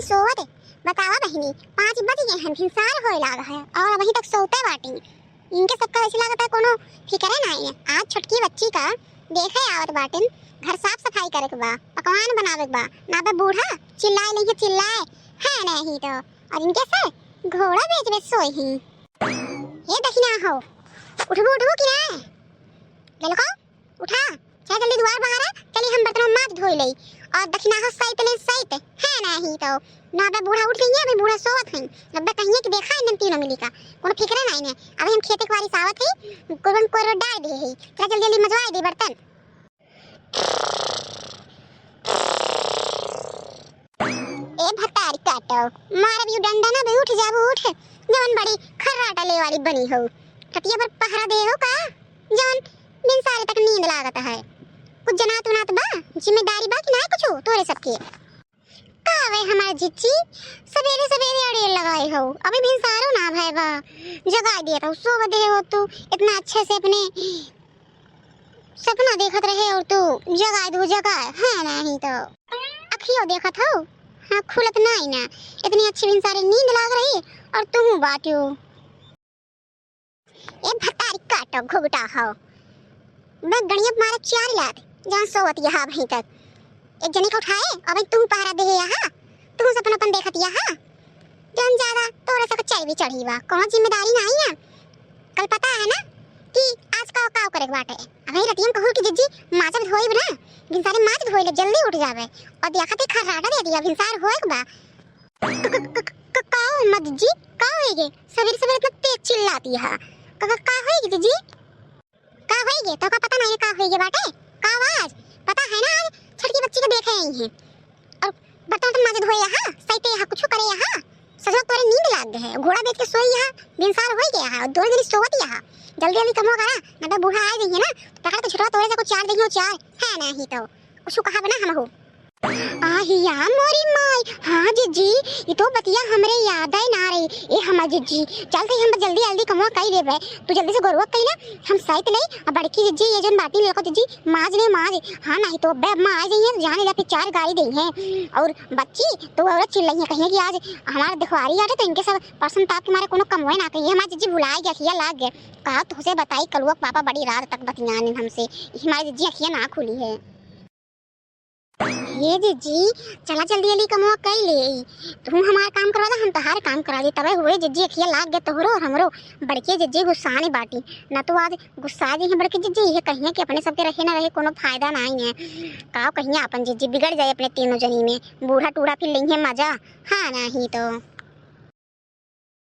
नहीं सोवत। बतावा बहिनी 5 बज गए हैं, भिनसार होए लागा है और अभी तक सोते बाटी। इनके सबका ऐसे लागत है कोनो फिक्र नहीं है। आज छुटकी बच्ची का देखे आवत बाटिन, घर साफ सफाई करे के बा, पकवान बनावे के बा, ना बे बूढ़ा चिल्लाए नहीं चिल्लाए है नहीं तो। और इनके से घोड़ा बेच बेच सोई ही। ये दखिना हो, उठबो उठबो कि ना ललको उठा, चाहे जल्दी द्वार बाहर आ, चली हम बर्तन माज धोई लई। और दखिना हो सहित ले सहित है नहीं तो। ना बे बूढ़ा उठ गई है, अभी बूढ़ा सोवत है। अब बे कहिए कि देखा इन तीनों मिली का कोनो फिक्र नहीं है। अभी हम खेते के वारी सावत है, कोरन कोर डाल दे है, चल जल्दी जल्दी मजवाई दे बर्तन। ए भतारी काटो मार भी डंडा ना बे, उठ जाबो उठ, जवन बड़ी खर्राटा ले वाली बनी हो। कटिया पर पहरा दे हो का जवन दिन सारे तक नींद लागत है। कुछ जनात उनात बा, जिम्मेदारी बा कि ना कुछ तोरे सबके का वे हमार जिच्ची सवेरे सवेरे अड़े लगाए हो। अभी भी सारो ना भाई बा जगा दिया था, सो बदे हो तू इतना अच्छे से अपने सपना देखत रहे और तू जगा दो जगा है नहीं तो अखियों देखत हो। हाँ खुलत नहीं ना, इतनी अच्छी बिन सारी नींद लाग रही और तू बाटियो। ए भतारी काटो घुगटा हो, मैं गणिया मारे 4 लात जहां सोवत यहां भई तक एक जने को उठाए और भाई तू पहरा दे यहाँ, तू सपना अपन देखत यहाँ जन ज्यादा तोरे से चल भी चढ़ी बा, कौन जिम्मेदारी नहीं है। कल पता है ना कि आज का काव करे बाटे। अभी रतियन कहू कि जिज्जी माजब धोई बना, भिनसारे माज धोई ले जल्दी उठ जावे और देखते खर्राटा दे दिया भिनसार होए बा। काव मत जी का होएगे सवेरे सवेरे इतना तेज चिल्लाती है। का होएगी जिज्जी का होएगे तो का पता नहीं का होएगे बाटे। का आवाज पता है ना, आज छटकी बच्ची को देखे आई हैं और बर्तन तो माजे धोए यहाँ सहिते यहाँ कुछ करे यहाँ सजो तोरे नींद लाग गए है। घोड़ा बेच के सोई यहाँ बिनसार हो गया है और 2 दिन सोवत यहाँ। जल्दी जल्दी कम होगा ना तो बूढ़ा आ गई है ना, पकड़ के छुटवा तोरे से को 4 देगी 4 है नहीं तो कुछ कहा बना हम हो। आहिया मोरी माई, हाँ जिज्जी ये तो बतिया हमरे याद आई ना रही। ए हमार जिज्जी चल थे हम जल्दी जल्दी कमवा कई देबे, तू जल्दी से गोरवा कई ना हम सहित ले और बड़की जिज्जी ये जन बाटी लेको जिज्जी माज ले माज। हाँ नहीं तो बे मां आ जाइए जाने ला फिर 4 गाड़ी देई है। और बच्ची तो औरत चिल्लाई है कहिए कि आज हमारा दिखवारी आटे तो इनके सब पर्सन ताप के मारे कोनो कमवे ना कहिए। हमार जिज्जी भुला गया खिया लाग गए कहा तो उसे बताई कलुआ पापा बड़ी रात तक बतियाने हमसे, हमारी जिज्जी अखिया ना खुली है। ये जिज्जी चला जल्दी जल्दी कमवा कई ले, तू हमारा काम करवा दे हम तोहार काम करा दे तबे हुए जिज्जी अखिया लाग गए तोहरो और हमरो। बड़के जिज्जी गुस्साने बाटी ना तो आज गुस्सा दी है बड़के जिज्जी ये कहिए कि अपने सबके रहे ना रहे कोनो फायदा नहीं है। का कहिए अपन जिज्जी बिगड़ जाए अपने तीनों जनी में, बूढ़ा टूड़ा फिर लेंगे मजा हाँ नहीं तो।